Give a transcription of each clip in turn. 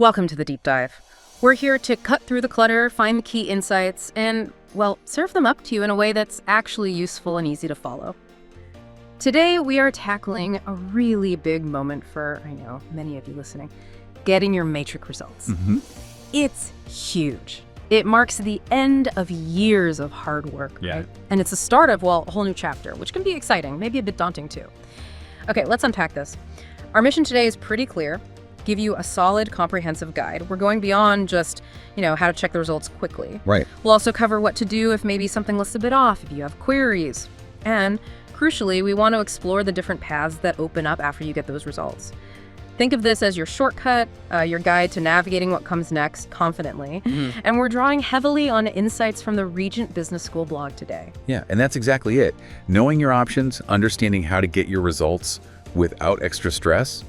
Welcome to the Deep Dive. We're here to cut through the clutter, find the key insights, and, well, serve them up to you in a way that's actually useful and easy to follow. Today, we are tackling a really big moment for, I know, many of you listening, getting your Matric results. It's huge. It marks the end of years of hard work, right? And it's the start of, well, a whole new chapter, which can be exciting, maybe a bit daunting too. Okay, let's unpack this. Our mission today is pretty clear. Give you a solid, comprehensive guide. We're going beyond just, how to check the results quickly. Right. We'll also cover what to do if maybe something looks a bit off, if you have queries. And crucially, we want to explore the different paths that open up after you get those results. Think of this as your shortcut, your guide to navigating what comes next confidently. And we're drawing heavily on insights from the Regent Business School blog today. Yeah, and that's exactly it. Knowing your options, understanding how to get your results without extra stress,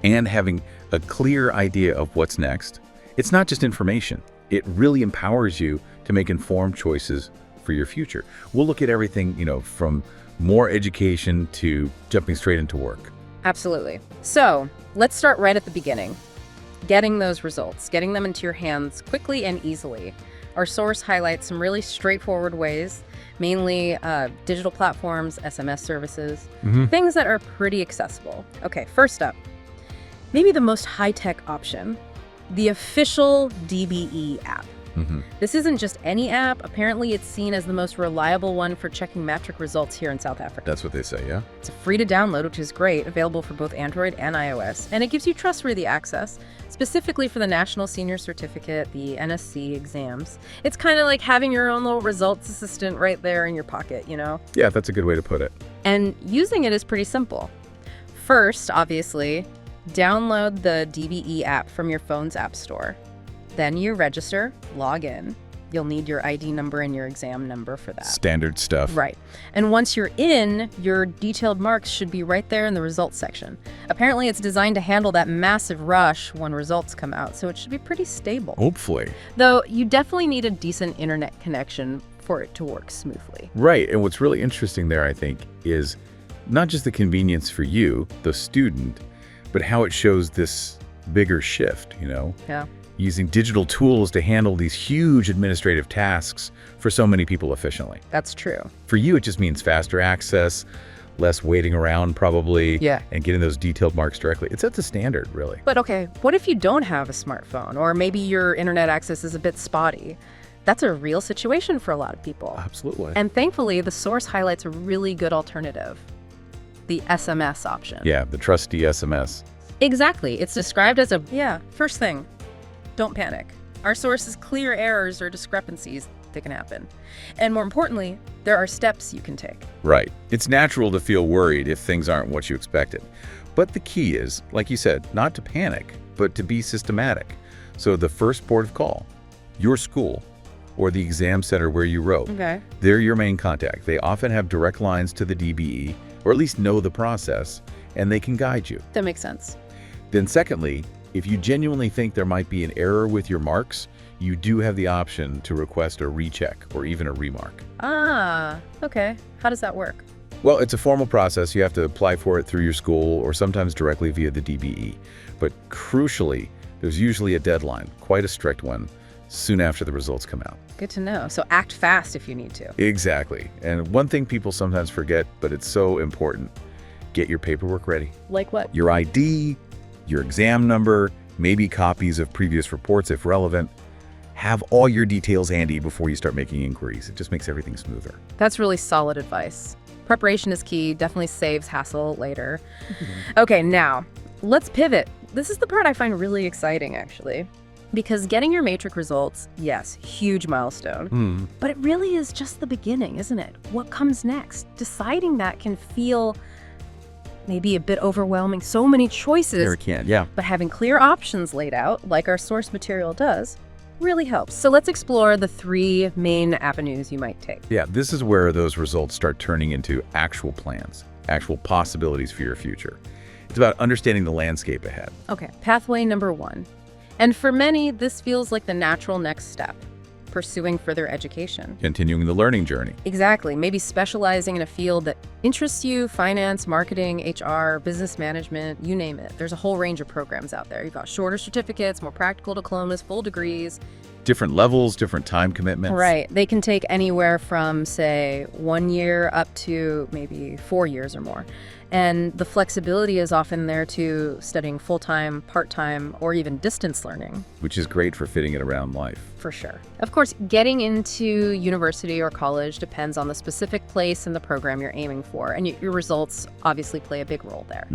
and having a clear idea of what's next. It's not just information. It really empowers you to make informed choices for your future. We'll look at everything, from more education to jumping straight into work. Absolutely. So let's start right at the beginning. Getting those results, getting them into your hands quickly and easily. Our source highlights some really straightforward ways, mainly digital platforms, SMS services, things that are pretty accessible. Okay, first up, maybe the most high-tech option, the official DBE app. This isn't just any app. Apparently, it's seen as the most reliable one for checking Matric results here in South Africa. That's what they say, yeah? It's free to download, which is great, available for both Android and iOS, and it gives you trustworthy access, specifically for the National Senior Certificate, the NSC exams. It's kind of like having your own little results assistant right there in your pocket, Yeah, that's a good way to put it. And using it is pretty simple. First, obviously, download the DBE app from your phone's app store. Then you register, log in. You'll need your ID number and your exam number for that. Standard stuff. Right. And once you're in, your detailed marks should be right there in the results section. Apparently, it's designed to handle that massive rush when results come out, so it should be pretty stable. Hopefully. Though you definitely need a decent internet connection for it to work smoothly. Right. And what's really interesting there, I think, is not just the convenience for you, the student, but how it shows this bigger shift, Yeah. Using digital tools to handle these huge administrative tasks for so many people efficiently. That's true. For you, it just means faster access, less waiting around probably, and getting those detailed marks directly. It's at the standard, really. But okay, what if you don't have a smartphone, or maybe your internet access is a bit spotty? That's a real situation for a lot of people. Absolutely. And thankfully, the source highlights a really good alternative, the SMS option. Yeah, the trusty SMS. Exactly. It's described as first thing, don't panic. Our source is clear errors or discrepancies that can happen. And more importantly, there are steps you can take. Right. It's natural to feel worried if things aren't what you expected. But the key is, like you said, not to panic, but to be systematic. So the first port of call, your school, or the exam center where you wrote, they're your main contact. They often have direct lines to the DBE, or at least know the process, and they can guide you. That makes sense. Then secondly, if you genuinely think there might be an error with your marks, you do have the option to request a recheck or even a remark. Ah, okay. How does that work? Well, it's a formal process. You have to apply for it through your school or sometimes directly via the DBE. But crucially, there's usually a deadline, quite a strict one, soon after the results come out. Good to know. So act fast if you need to. Exactly. And one thing people sometimes forget, but it's so important, get your paperwork ready. Like what? Your ID, your exam number, maybe copies of previous reports if relevant. Have all your details handy before you start making inquiries. It just makes everything smoother. That's really solid advice. Preparation is key, definitely saves hassle later. Okay, now, let's pivot. This is the part I find really exciting, actually. Because getting your Matric results, yes, huge milestone. But it really is just the beginning, isn't it? What comes next? Deciding that can feel maybe a bit overwhelming. So many choices. Sure can, yeah. But having clear options laid out, like our source material does, really helps. So let's explore the three main avenues you might take. Yeah, this is where those results start turning into actual plans, actual possibilities for your future. It's about understanding the landscape ahead. Okay, pathway number one. And for many, this feels like the natural next step. pursuing further education. Continuing the learning journey. Exactly. Maybe specializing in a field that interests you, finance, marketing, HR, business management, you name it. There's a whole range of programs out there. You've got shorter certificates, more practical diplomas, full degrees. Different levels, different time commitments. Right. They can take anywhere from, say, 1 year up to maybe 4 years or more. And the flexibility is often there to studying full-time, part-time, or even distance learning. Which is great for fitting it around life. For sure. Of course, getting into university or college depends on the specific place and the program you're aiming for, and your results obviously play a big role there.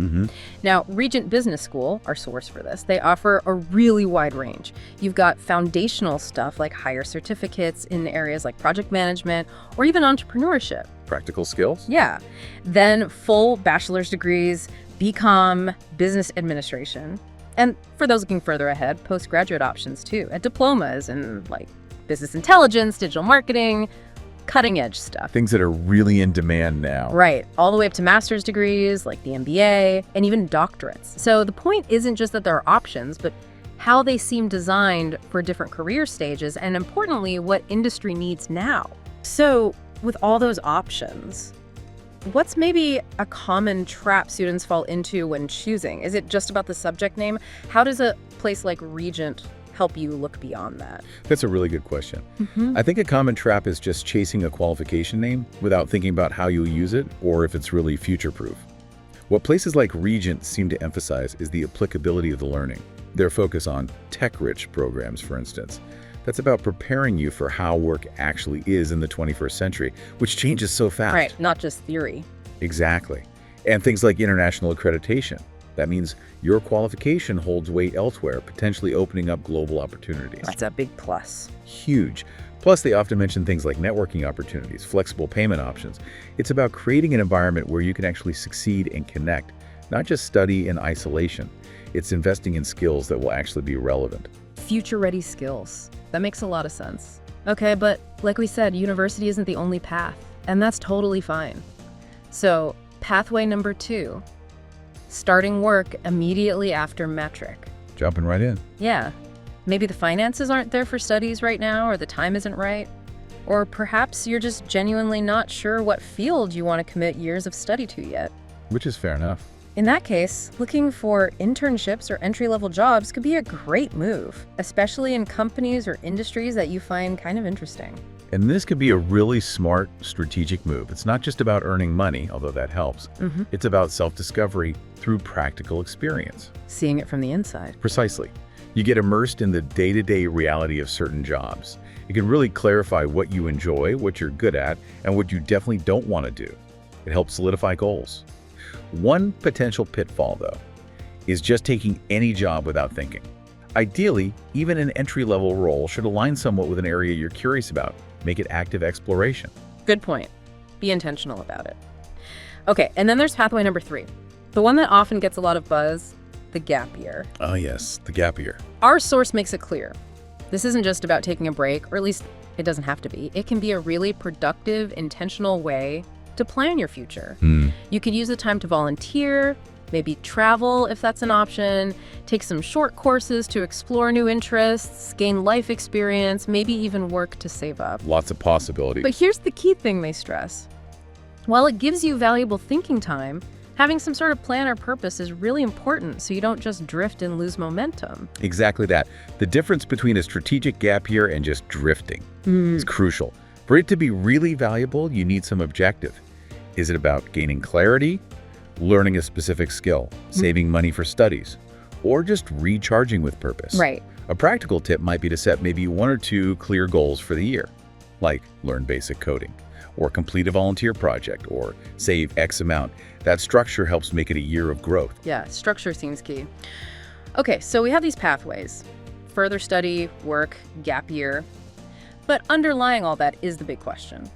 Now, Regent Business School, our source for this, they offer a really wide range. You've got foundational stuff like higher certificates in areas like project management or even entrepreneurship. Practical skills? Yeah. Then full bachelor's degrees, BCom, business administration. And for those looking further ahead, postgraduate options too, and diplomas in like business intelligence, digital marketing, cutting edge stuff. Things that are really in demand now. Right. All the way up to master's degrees like the MBA and even doctorates. So the point isn't just that there are options, but how they seem designed for different career stages and importantly, what industry needs now. So with all those options, what's maybe a common trap students fall into when choosing? Is it just about the subject name? How does a place like Regent help you look beyond that? That's a really good question. I think a common trap is just chasing a qualification name without thinking about how you'll use it or if it's really future-proof. What places like Regent seem to emphasize is the applicability of the learning. Their focus on tech-rich programs, for instance. That's about preparing you for how work actually is in the 21st century, which changes so fast. Right, not just theory. Exactly. And things like international accreditation. That means your qualification holds weight elsewhere, potentially opening up global opportunities. That's a big plus. Huge. Plus, they often mention things like networking opportunities, flexible payment options. It's about creating an environment where you can actually succeed and connect, not just study in isolation. It's investing in skills that will actually be relevant. Future-ready skills. That makes a lot of sense. Okay, but like we said, university isn't the only path, and that's totally fine. So, pathway number 2, starting work immediately after Matric. Jumping right in. Yeah. Maybe the finances aren't there for studies right now, or the time isn't right. Or perhaps you're just genuinely not sure what field you want to commit years of study to yet. Which is fair enough. In that case, looking for internships or entry-level jobs could be a great move, especially in companies or industries that you find kind of interesting. And this could be a really smart, strategic move. It's not just about earning money, although that helps. It's about self-discovery through practical experience. Seeing it from the inside. Precisely. You get immersed in the day-to-day reality of certain jobs. It can really clarify what you enjoy, what you're good at, and what you definitely don't want to do. It helps solidify goals. One potential pitfall, though, is just taking any job without thinking. Ideally, even an entry-level role should align somewhat with an area you're curious about. Make it active exploration. Good point. Be intentional about it. Okay, and then there's pathway number 3. The one that often gets a lot of buzz, the gap year. Oh yes, the gap year. Our source makes it clear. This isn't just about taking a break, or at least it doesn't have to be. It can be a really productive, intentional way to plan your future. You could use the time to volunteer, maybe travel if that's an option, take some short courses to explore new interests, gain life experience, maybe even work to save up. Lots of possibilities. But here's the key thing they stress. While it gives you valuable thinking time, having some sort of plan or purpose is really important so you don't just drift and lose momentum. Exactly that. The difference between a strategic gap year and just drifting is crucial. For it to be really valuable, you need some objective. Is it about gaining clarity, learning a specific skill, saving money for studies, or just recharging with purpose? Right. A practical tip might be to set maybe 1 or 2 clear goals for the year, like learn basic coding, or complete a volunteer project, or save X amount. That structure helps make it a year of growth. Yeah, structure seems key. Okay, so we have these pathways. Further study, work, gap year. But underlying all that is the big question.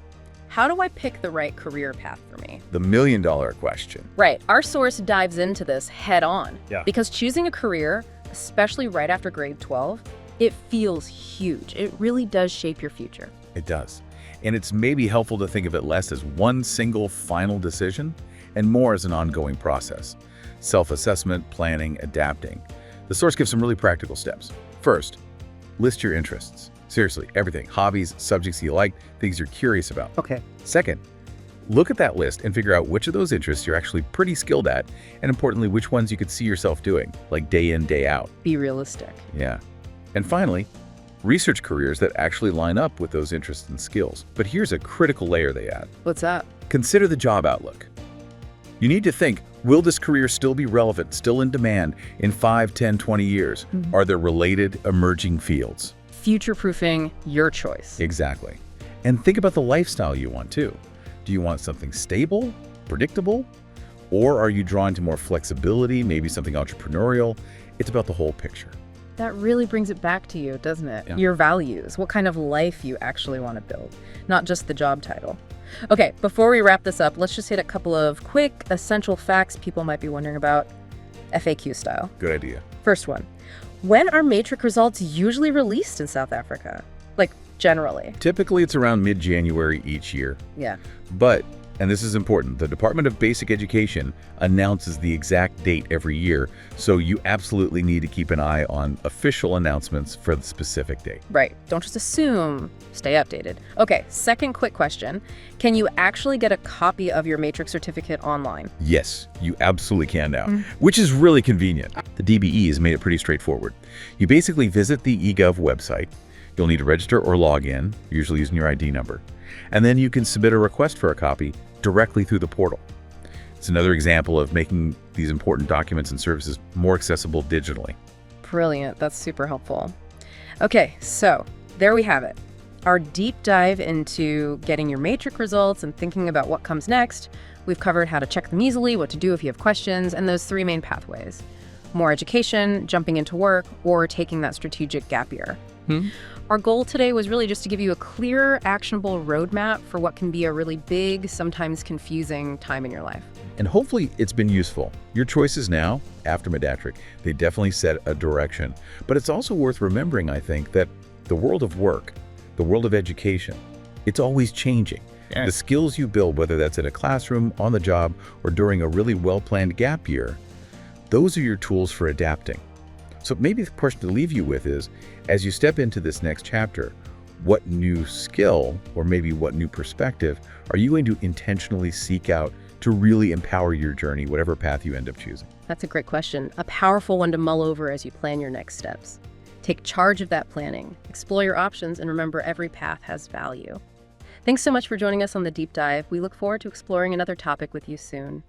How do I pick the right career path for me? The million-dollar question. Right. Our source dives into this head on. Yeah. Because choosing a career, especially right after grade 12, it feels huge. It really does shape your future. It does. And it's maybe helpful to think of it less as one single final decision and more as an ongoing process. Self-assessment, planning, adapting. The source gives some really practical steps. First, list your interests. Seriously, everything. Hobbies, subjects you like, things you're curious about. Okay. Second, look at that list and figure out which of those interests you're actually pretty skilled at, and importantly, which ones you could see yourself doing, like day in, day out. Be realistic. Yeah. And finally, research careers that actually line up with those interests and skills. But here's a critical layer they add. What's that? Consider the job outlook. You need to think, will this career still be relevant, still in demand in 5, 10, 20 years? Are there related emerging fields? Future-proofing your choice. Exactly. And think about the lifestyle you want too. Do you want something stable, predictable? Or are you drawn to more flexibility, maybe something entrepreneurial? It's about the whole picture. That really brings it back to you, doesn't it? Yeah. Your values, what kind of life you actually want to build, not just the job title. Okay, before we wrap this up, let's just hit a couple of quick, essential facts people might be wondering about, FAQ style. Good idea. First one, when are Matric results usually released in South Africa? Like, generally. Typically, it's around mid-January each year. Yeah. But, and this is important, the Department of Basic Education announces the exact date every year, so you absolutely need to keep an eye on official announcements for the specific date. Right. Don't just assume. Stay updated. Okay, second quick question. Can you actually get a copy of your Matric certificate online? Yes, you absolutely can now, which is really convenient. The DBE has made it pretty straightforward. You basically visit the eGov website. You'll need to register or log in, usually using your ID number. And then you can submit a request for a copy directly through the portal. It's another example of making these important documents and services more accessible digitally. Brilliant. That's super helpful. Okay, so there we have it. Our deep dive into getting your Matric results and thinking about what comes next. We've covered how to check them easily, what to do if you have questions, and those 3 main pathways. More education, jumping into work, or taking that strategic gap year. Our goal today was really just to give you a clear, actionable roadmap for what can be a really big, sometimes confusing time in your life. And hopefully it's been useful. Your choices now, after Matric, they definitely set a direction. But it's also worth remembering, I think, that the world of work, the world of education, it's always changing. Yes. The skills you build, whether that's in a classroom, on the job, or during a really well-planned gap year, those are your tools for adapting. So maybe the question to leave you with is, as you step into this next chapter, what new skill, or maybe what new perspective, are you going to intentionally seek out to really empower your journey, whatever path you end up choosing? That's a great question. A powerful one to mull over as you plan your next steps. Take charge of that planning, explore your options, and remember every path has value. Thanks so much for joining us on the deep dive. We look forward to exploring another topic with you soon.